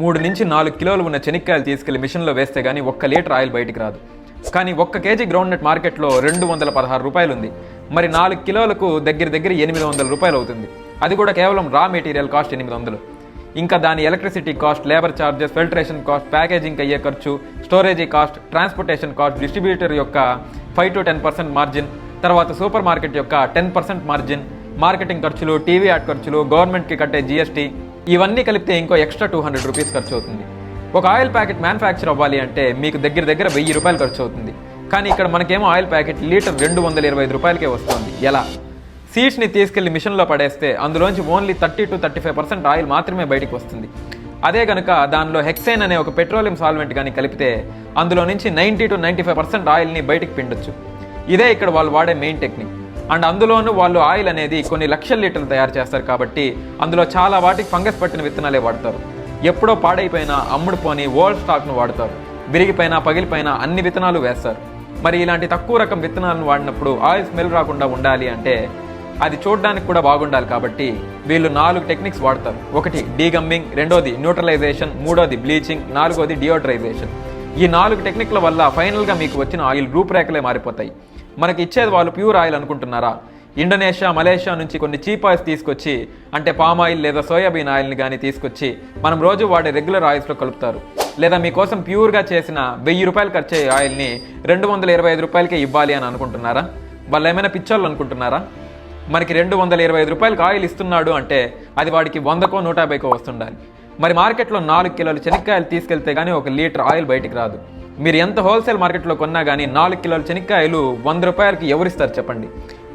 3 నుంచి 4 కిలోలు ఉన్న చెనిక్కాయలు తీసుకెళ్లి మిషన్లో వేస్తే గానీ 1 లీటర్ ఆయిల్ బయటికి రాదు. కానీ 1 కేజీ గ్రౌండ్ నట్ మార్కెట్లో 216 రూపాయలు ఉంది. మరి 4 కిలోలకు దగ్గర 800 రూపాయలు అవుతుంది. అది కూడా కేవలం రా మెటీరియల్ కాస్ట్ 800. ఇంకా దాని electricity cost, labour charges, filtration cost, packaging అయ్యే ఖర్చు, storage cost, transportation cost, distributor యొక్క 5 to 10% మార్జిన్, తర్వాత సూపర్ మార్కెట్ యొక్క 10% మార్జిన్, మార్కెటింగ్ ఖర్చులు, టీవీ యాడ్ ఖర్చులు, గవర్నమెంట్కి కట్టే జీఎస్టీ, ఇవన్నీ కలిపితే ఇంకో ఎక్స్ట్రా 200 రూపీస్ ఖర్చు అవుతుంది. ఒక ఆయిల్ ప్యాకెట్ మ్యానుఫ్యాక్చర్ అవ్వాలి అంటే మీకు దగ్గర 1000 రూపాయలు ఖర్చు అవుతుంది. కానీ ఇక్కడ మనకేమో ఆయిల్ ప్యాకెట్ లీటర్ 225 రూపాయలకే వస్తుంది. ఎలా? సీడ్స్ని తీసుకెళ్లి మిషన్లో పడేస్తే అందులోంచి ఓన్లీ 30 to 35% ఆయిల్ మాత్రమే బయటికి వస్తుంది. అదే కనుక దానిలో హెక్సేన్ అనే ఒక పెట్రోలియం సాల్వెంట్ కానీ కలిపితే అందులో నుంచి 90 to 95% ఆయిల్ని బయటికి పిండొచ్చు. ఇదే ఇక్కడ వాళ్ళు వాడే మెయిన్ టెక్నిక్. అండ్ అందులోనూ వాళ్ళు ఆయిల్ అనేది కొన్ని లక్షల లీటర్లు తయారు చేస్తారు కాబట్టి అందులో చాలా వాటికి ఫంగస్ పట్టిన విత్తనాలే వాడతారు. ఎప్పుడో పాడైపోయినా, అమ్ముడుపోని ఓల్డ్ స్టాక్ను వాడతారు. విరిగిపోయినా, పగిలిపోయినా అన్ని విత్తనాలు వేస్తారు. మరి ఇలాంటి తక్కువ రకం విత్తనాలను వాడినప్పుడు ఆయిల్ స్మెల్ రాకుండా ఉండాలి అంటే అది చూడడానికి కూడా బాగుండాలి. కాబట్టి వీళ్ళు 4 టెక్నిక్స్ వాడతారు. ఒకటి డీగమ్మింగ్, రెండోది న్యూట్రలైజేషన్, మూడోది బ్లీచింగ్, నాలుగోది డియోడ్రైజేషన్. ఈ 4 టెక్నిక్ల వల్ల ఫైనల్గా మీకు వచ్చిన ఆయిల్ రూపురేఖలే మారిపోతాయి. మనకి ఇచ్చేది వాళ్ళు ప్యూర్ ఆయిల్ అనుకుంటున్నారా? ఇండోనేషియా, మలేషియా నుంచి కొన్ని చీప్ ఆయిల్స్ తీసుకొచ్చి, అంటే పామ్ ఆయిల్ లేదా సోయాబీన్ ఆయిల్ని కానీ తీసుకొచ్చి మనం రోజు వాడే రెగ్యులర్ ఆయిల్స్లో కలుపుతారు. లేదా మీకోసం ప్యూర్గా చేసిన 1000 రూపాయలు ఖర్చే ఆయిల్ని 225 రూపాయలకే ఇవ్వాలి అని అనుకుంటున్నారా? వాళ్ళు ఏమైనా పిచ్చోళ్ళు అనుకుంటున్నారా? మనకి 225 రూపాయలకి ఆయిల్ ఇస్తున్నాడు అంటే అది వాడికి 100కో 150కో వస్తుండాలి. మరి మార్కెట్లో 4 కిలోలు చెనిక్కాయలు తీసుకెళ్తే కానీ 1 లీటర్ ఆయిల్ బయటికి రాదు. మీరు ఎంత హోల్సేల్ మార్కెట్లో కొన్నా కానీ 4 కిలోల చెనిక్కాయలు 100 రూపాయలకి ఎవరిస్తారు చెప్పండి?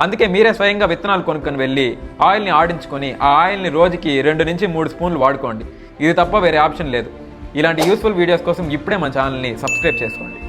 అందుకే మీరే స్వయంగా విత్తనాలు కొనుక్కొని వెళ్ళి ఆయిల్ని ఆడించుకొని ఆ ఆయిల్ని రోజుకి 2 నుంచి 3 స్పూన్లు వాడుకోండి. ఇది తప్ప వేరే ఆప్షన్ లేదు. ఇలాంటి యూస్ఫుల్ వీడియోస్ కోసం ఇప్పుడే మన ఛానల్ని సబ్స్క్రైబ్ చేసుకోండి.